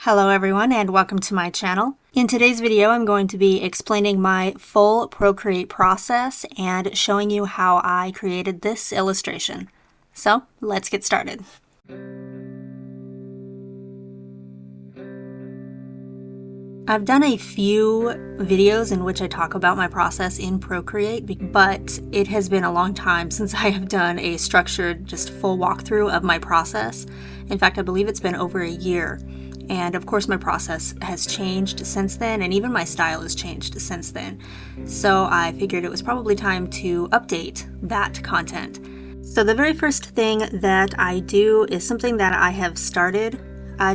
Hello everyone and welcome to my channel. In today's video I'm going to be explaining my full Procreate process and showing you how I created this illustration. So let's get started. I've done a few videos in which I talk about my process in Procreate, but it has been a long time since I have done a structured, just full walkthrough of my process. In fact, I believe it's been over a year. And of course my process has changed since then, and even my style has changed since then. So I figured it was probably time to update that content. So the very first thing that I do is something that I have started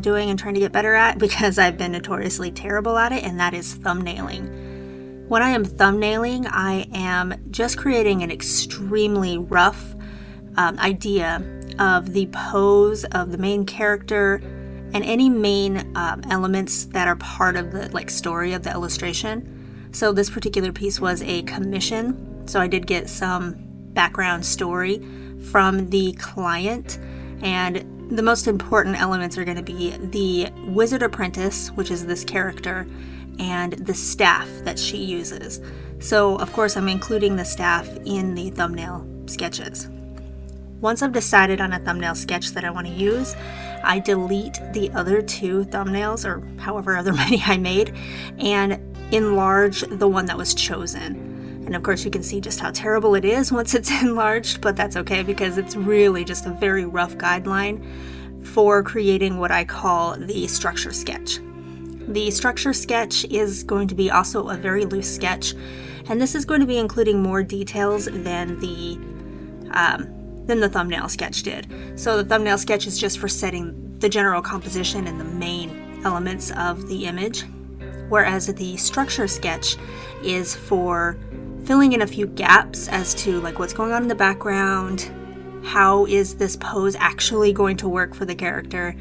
doing and trying to get better at because I've been notoriously terrible at it, and that is thumbnailing. When I am thumbnailing, I am just creating an extremely rough idea of the pose of the main character and any main elements that are part of the story of the illustration. So this particular piece was a commission, so I did get some background story from the client, and the most important elements are going to be the wizard apprentice, which is this character, and the staff that she uses. So of course I'm including the staff in the thumbnail sketches. Once I've decided on a thumbnail sketch that I want to use, I delete the other two thumbnails, or however other many I made, and enlarge the one that was chosen. And of course you can see just how terrible it is once it's enlarged, but that's okay because it's really just a very rough guideline for creating what I call the structure sketch. The structure sketch is going to be also a very loose sketch, and this is going to be including more details than the thumbnail sketch did. So the thumbnail sketch is just for setting the general composition and the main elements of the image, whereas the structure sketch is for filling in a few gaps as to what's going on in the background, how is this pose actually going to work for the character,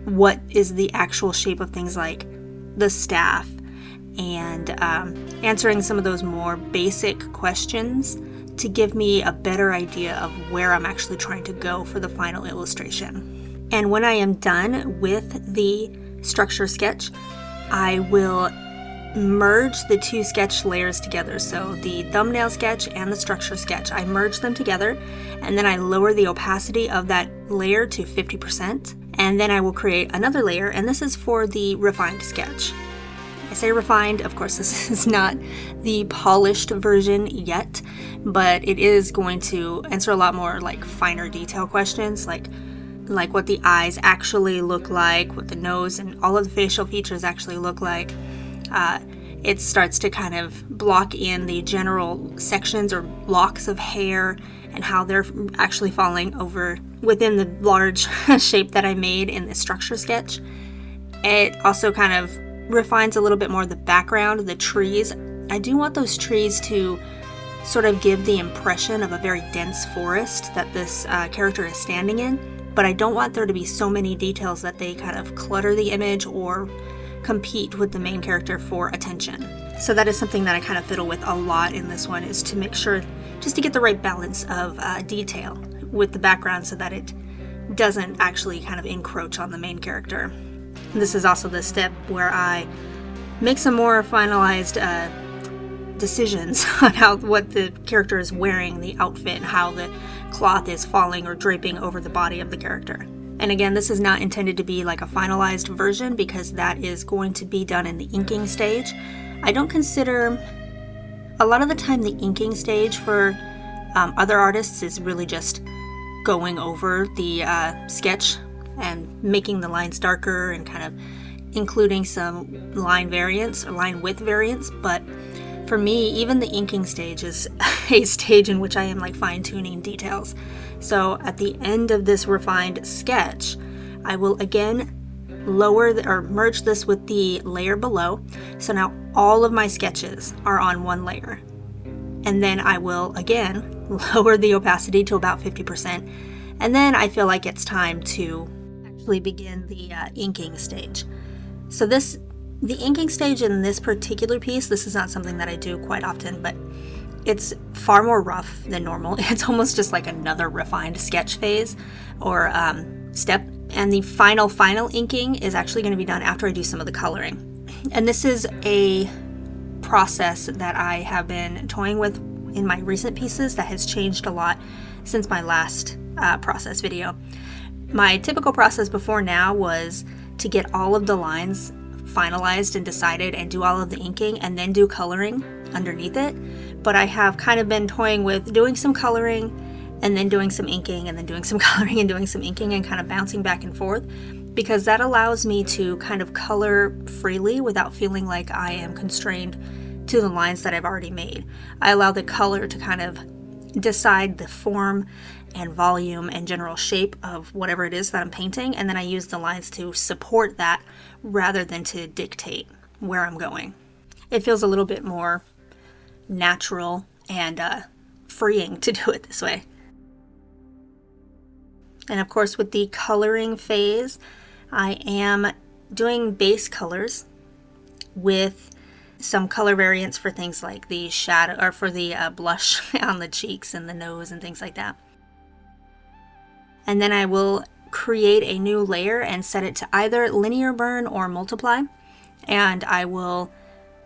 what is the actual shape of things like the staff, and answering some of those more basic questions to give me a better idea of where I'm actually trying to go for the final illustration. And when I am done with the structure sketch, I will merge the two sketch layers together. So the thumbnail sketch and the structure sketch, I merge them together, and then I lower the opacity of that layer to 50%, and then I will create another layer, and this is for the refined sketch. I say refined, of course this is not the polished version yet, but it is going to answer a lot more finer detail questions, like what the eyes actually look like, what the nose and all of the facial features actually look like. It starts to kind of block in the general sections or blocks of hair and how they're actually falling over within the large shape that I made in the structure sketch. It also kind of refines a little bit more the background, the trees. I do want those trees to sort of give the impression of a very dense forest that this character is standing in, but I don't want there to be so many details that they kind of clutter the image or compete with the main character for attention. So that is something that I kind of fiddle with a lot in this one, is to make sure just to get the right balance of detail with the background so that it doesn't actually kind of encroach on the main character. This is also the step where I make some more finalized decisions on what the character is wearing, the outfit, and how the cloth is falling or draping over the body of the character. And again, this is not intended to be like a finalized version because that is going to be done in the inking stage. I don't consider, a lot of the time the inking stage for other artists is really just going over the sketch and making the lines darker and kind of including some line variants or line width variants. But for me, even the inking stage is a stage in which I am fine-tuning details. So at the end of this refined sketch, I will again lower or merge this with the layer below. So now all of my sketches are on one layer. And then I will again lower the opacity to about 50%. And then I feel like it's time to actually begin the inking stage. So the inking stage in this particular piece, this is not something that I do quite often, but it's far more rough than normal. It's almost just like another refined sketch phase or step And the final inking is actually going to be done after I do some of the coloring. And this is a process that I have been toying with in my recent pieces that has changed a lot since my last process video. My typical process before now was to get all of the lines finalized and decided and do all of the inking and then do coloring underneath it. But I have kind of been toying with doing some coloring and then doing some inking and then doing some coloring and doing some inking and kind of bouncing back and forth, because that allows me to kind of color freely without feeling like I am constrained to the lines that I've already made. I allow the color to kind of decide the form and volume and general shape of whatever it is that I'm painting, and then I use the lines to support that rather than to dictate where I'm going. It feels a little bit more natural and freeing to do it this way. And of course, with the coloring phase, I am doing base colors with some color variants for things like the shadow, or for the blush on the cheeks and the nose and things like that. And then I will create a new layer and set it to either linear burn or multiply. And I will,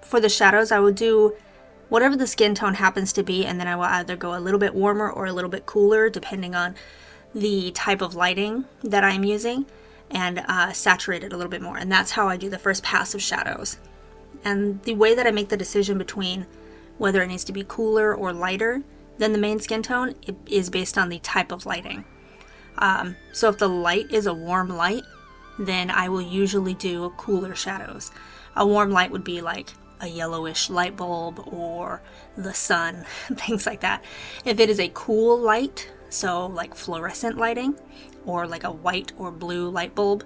for the shadows, I will do whatever the skin tone happens to be, and then I will either go a little bit warmer or a little bit cooler depending on the type of lighting that I'm using, and saturate it a little bit more. And that's how I do the first pass of shadows. And the way that I make the decision between whether it needs to be cooler or lighter than the main skin tone is based on the type of lighting. So if the light is a warm light, then I will usually do cooler shadows. A warm light would be like a yellowish light bulb or the sun, things like that. If it is a cool light, so like fluorescent lighting or like a white or blue light bulb,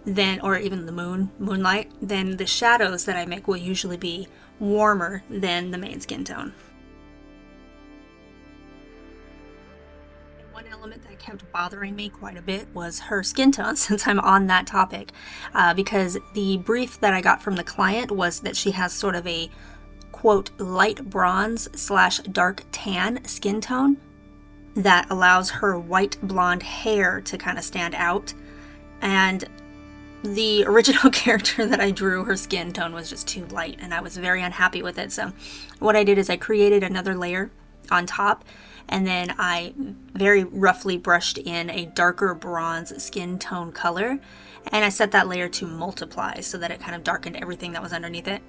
then, or even the moonlight, then the shadows that I make will usually be warmer than the main skin tone. One element that kept bothering me quite a bit was her skin tone, since I'm on that topic, because the brief that I got from the client was that she has sort of a, quote, light bronze / dark tan skin tone that allows her white blonde hair to kind of stand out. And the original character that I drew, her skin tone was just too light, and I was very unhappy with it. So what I did is I created another layer on top, and then I very roughly brushed in a darker bronze skin tone color, and I set that layer to multiply so that it kind of darkened everything that was underneath it.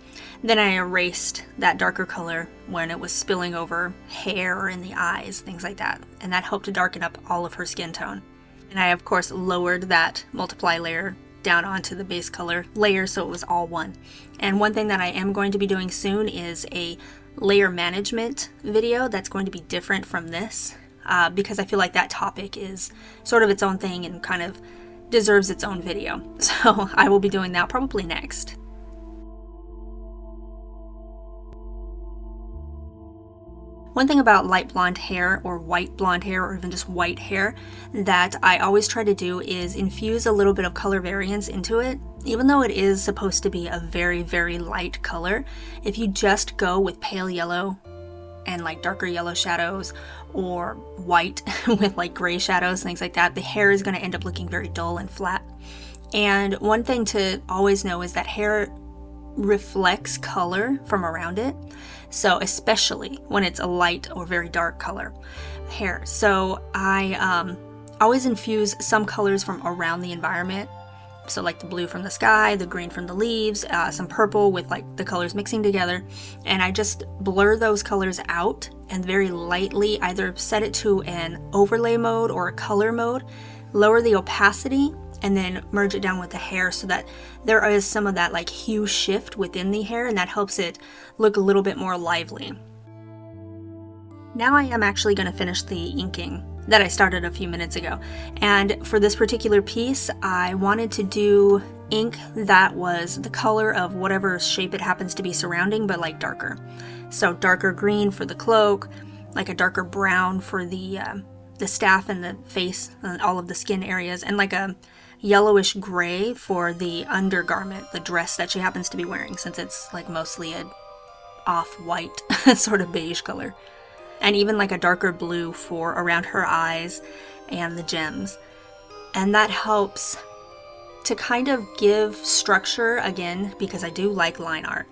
Then I erased that darker color when it was spilling over hair or in the eyes, things like that, and that helped to darken up all of her skin tone. And I of course lowered that multiply layer down onto the base color layer so it was all one. And one thing that I am going to be doing soon is a layer management video that's going to be different from this, because I feel like that topic is sort of its own thing and kind of deserves its own video. So I will be doing that probably next. One thing about light blonde hair or white blonde hair or even just white hair that I always try to do is infuse a little bit of color variance into it. Even though it is supposed to be a very, very light color, if you just go with pale yellow and like darker yellow shadows or white with like gray shadows, things like that, the hair is going to end up looking very dull and flat. And one thing to always know is that hair reflects color from around it. So especially when it's a light or very dark color hair. So I always infuse some colors from around the environment. So like the blue from the sky, the green from the leaves, some purple with like the colors mixing together. And I just blur those colors out and very lightly either set it to an overlay mode or a color mode, lower the opacity, and then merge it down with the hair so that there is some of that like hue shift within the hair, and that helps it look a little bit more lively. Now I am actually going to finish the inking that I started a few minutes ago. And for this particular piece, I wanted to do ink that was the color of whatever shape it happens to be surrounding, but like darker. So darker green for the cloak, like a darker brown for the staff and the face and all of the skin areas, and like a yellowish gray for the undergarment, the dress that she happens to be wearing, since it's like mostly a off-white sort of beige color. And even like a darker blue for around her eyes and the gems. And that helps to kind of give structure, again, because I do like line art.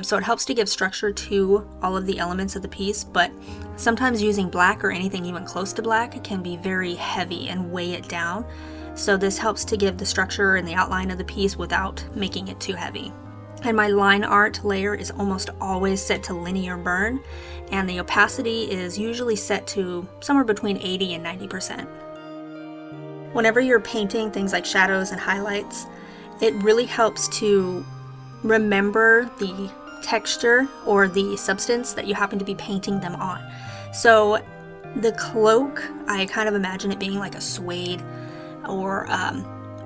So it helps to give structure to all of the elements of the piece, but sometimes using black or anything even close to black can be very heavy and weigh it down. So this helps to give the structure and the outline of the piece without making it too heavy. And my line art layer is almost always set to linear burn, and the opacity is usually set to somewhere between 80 and 90%. Whenever you're painting things like shadows and highlights, it really helps to remember the texture or the substance that you happen to be painting them on. So the cloak, I kind of imagine it being like a suede or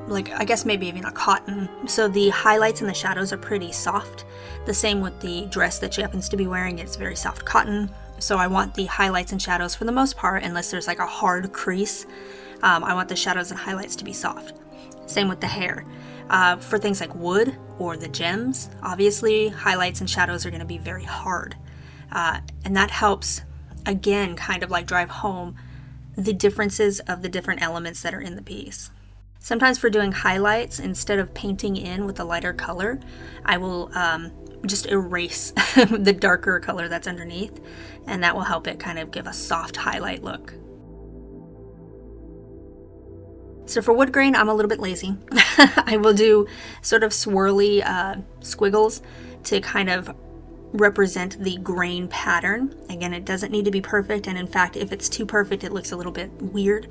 like, I guess maybe even a cotton. So the highlights and the shadows are pretty soft. The same with the dress that she happens to be wearing. It's very soft cotton. So I want the highlights and shadows for the most part, unless there's like a hard crease, I want the shadows and highlights to be soft. Same with the hair. For things like wood or the gems, obviously highlights and shadows are going to be very hard. And that helps, again, kind of like drive home the differences of the different elements that are in the piece. Sometimes for doing highlights, instead of painting in with a lighter color, I will just erase the darker color that's underneath, and that will help it kind of give a soft highlight look. So for wood grain, I'm a little bit lazy. I will do sort of swirly squiggles to kind of represent the grain pattern. Again, it doesn't need to be perfect, and in fact, if it's too perfect, it looks a little bit weird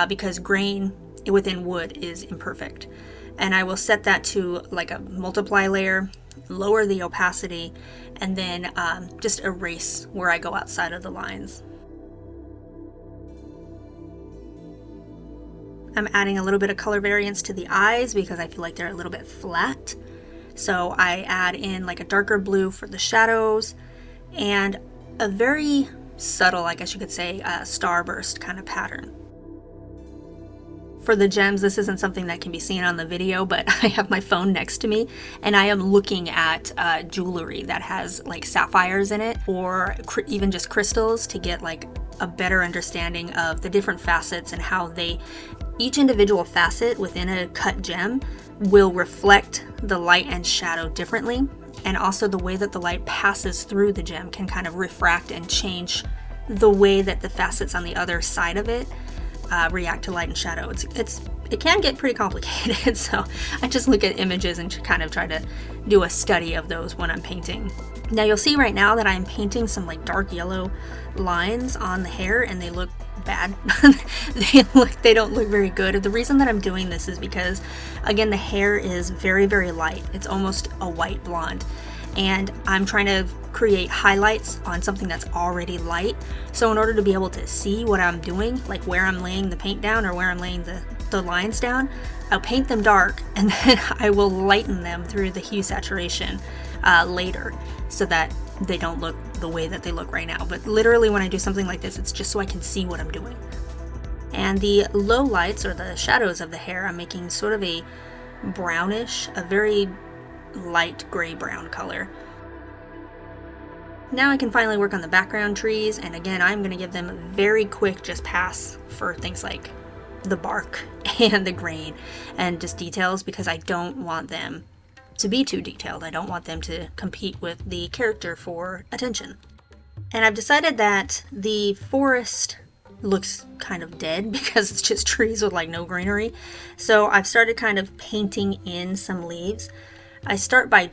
because grain within wood is imperfect. And I will set that to like a multiply layer, lower the opacity, and then just erase where I go outside of the lines. I'm adding a little bit of color variance to the eyes because I feel like they're a little bit flat. So I add in like a darker blue for the shadows and a very subtle, I guess you could say, starburst kind of pattern. For the gems, this isn't something that can be seen on the video, but I have my phone next to me and I am looking at jewelry that has like sapphires in it, or even just crystals, to get like a better understanding of the different facets and how each individual facet within a cut gem will reflect the light and shadow differently, and also the way that the light passes through the gem can kind of refract and change the way that the facets on the other side of it react to light and shadow. It can get pretty complicated, so I just look at images and kind of try to do a study of those when I'm painting. Now you'll see right now that I'm painting some like dark yellow lines on the hair, and they look bad. They don't look very good. The reason that I'm doing this is because, again, the hair is very, very light. It's almost a white blonde, and I'm trying to create highlights on something that's already light. So in order to be able to see what I'm doing, like where I'm laying the paint down or where I'm laying the lines down, I'll paint them dark and then I will lighten them through the hue saturation later, so that they don't look the way that they look right now. But literally when I do something like this, it's just so I can see what I'm doing. And the low lights or the shadows of the hair, I'm making sort of a brownish, a very light gray brown color. Now I can finally work on the background trees, and again, I'm going to give them a very quick just pass for things like the bark and the grain and just details, because I don't want them to be too detailed. I don't want them to compete with the character for attention. And I've decided that the forest looks kind of dead because it's just trees with like no greenery. So I've started kind of painting in some leaves. I start by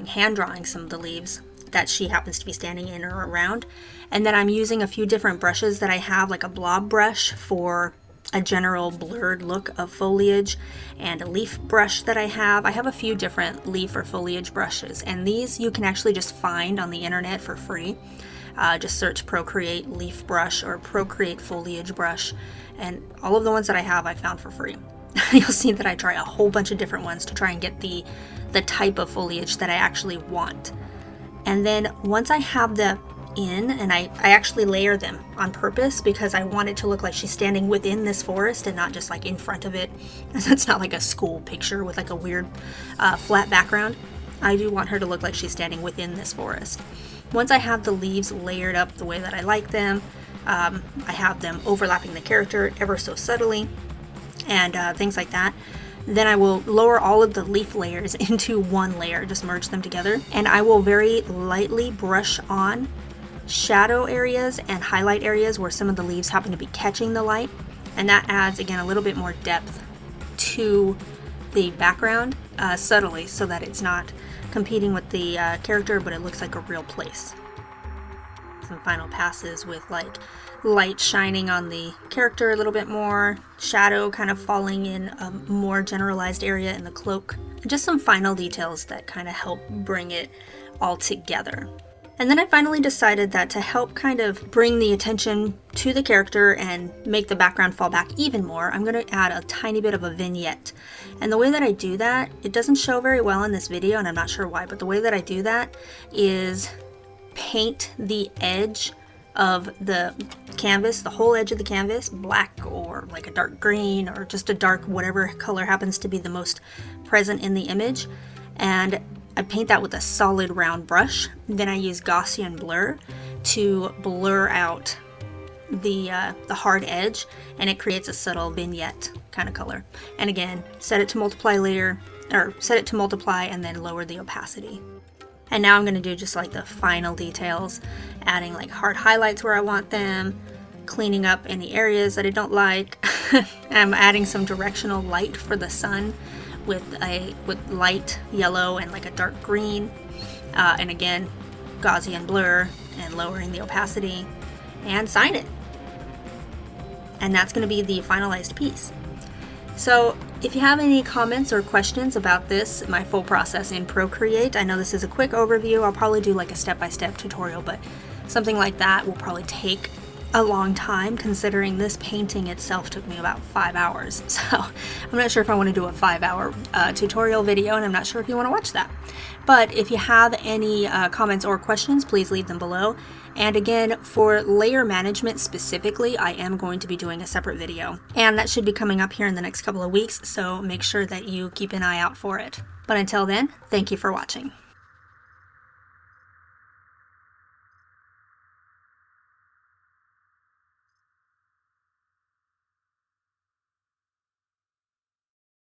hand drawing some of the leaves that she happens to be standing in or around. And then I'm using a few different brushes that I have, like a blob brush for a general blurred look of foliage, and a leaf brush that I have. I have a few different leaf or foliage brushes, and these you can actually just find on the internet for free. Just search Procreate leaf brush or Procreate foliage brush, and all of the ones that I have I found for free. You'll see that I try a whole bunch of different ones to try and get the type of foliage that I actually want. And then once I have them in, and I actually layer them on purpose because I want it to look like she's standing within this forest and not just like in front of it. It's not like a school picture with like a weird flat background. I do want her to look like she's standing within this forest. Once I have the leaves layered up the way that I like them, I have them overlapping the character ever so subtly. and things like that. Then I will lower all of the leaf layers into one layer, just merge them together, and I will very lightly brush on shadow areas and highlight areas where some of the leaves happen to be catching the light, and that adds again a little bit more depth to the background, subtly, so that it's not competing with the character, but it looks like a real place. Some final passes with like light shining on the character a little bit more, shadow kind of falling in a more generalized area in the cloak, just some final details that kind of help bring it all together. And then I finally decided that to help kind of bring the attention to the character and make the background fall back even more, I'm going to add a tiny bit of a vignette. And the way that I do that, it doesn't show very well in this video, and I'm not sure why, but the way that I do that is paint the edge of the canvas, the whole edge of the canvas, black or like a dark green or just a dark whatever color happens to be the most present in the image, and I paint that with a solid round brush. Then I use Gaussian blur to blur out the hard edge, and it creates a subtle vignette kind of color. And again, set it to multiply and then lower the opacity. And now I'm going to do just like the final details, adding like hard highlights where I want them, cleaning up any areas that I don't like. I'm adding some directional light for the sun with light yellow and like a dark green, and again Gaussian blur and lowering the opacity, and sign it. And that's going to be the finalized piece. So if you have any comments or questions about this, my full process in Procreate, I know this is a quick overview. I'll probably do like a step-by-step tutorial, but something like that will probably take a long time, considering this painting itself took me about 5 hours. So I'm not sure if I want to do a 5-hour tutorial video, and I'm not sure if you want to watch that. But if you have any comments or questions, please leave them below. And again, for layer management specifically, I am going to be doing a separate video, and that should be coming up here in the next couple of weeks, so make sure that you keep an eye out for it. But until then, thank you for watching.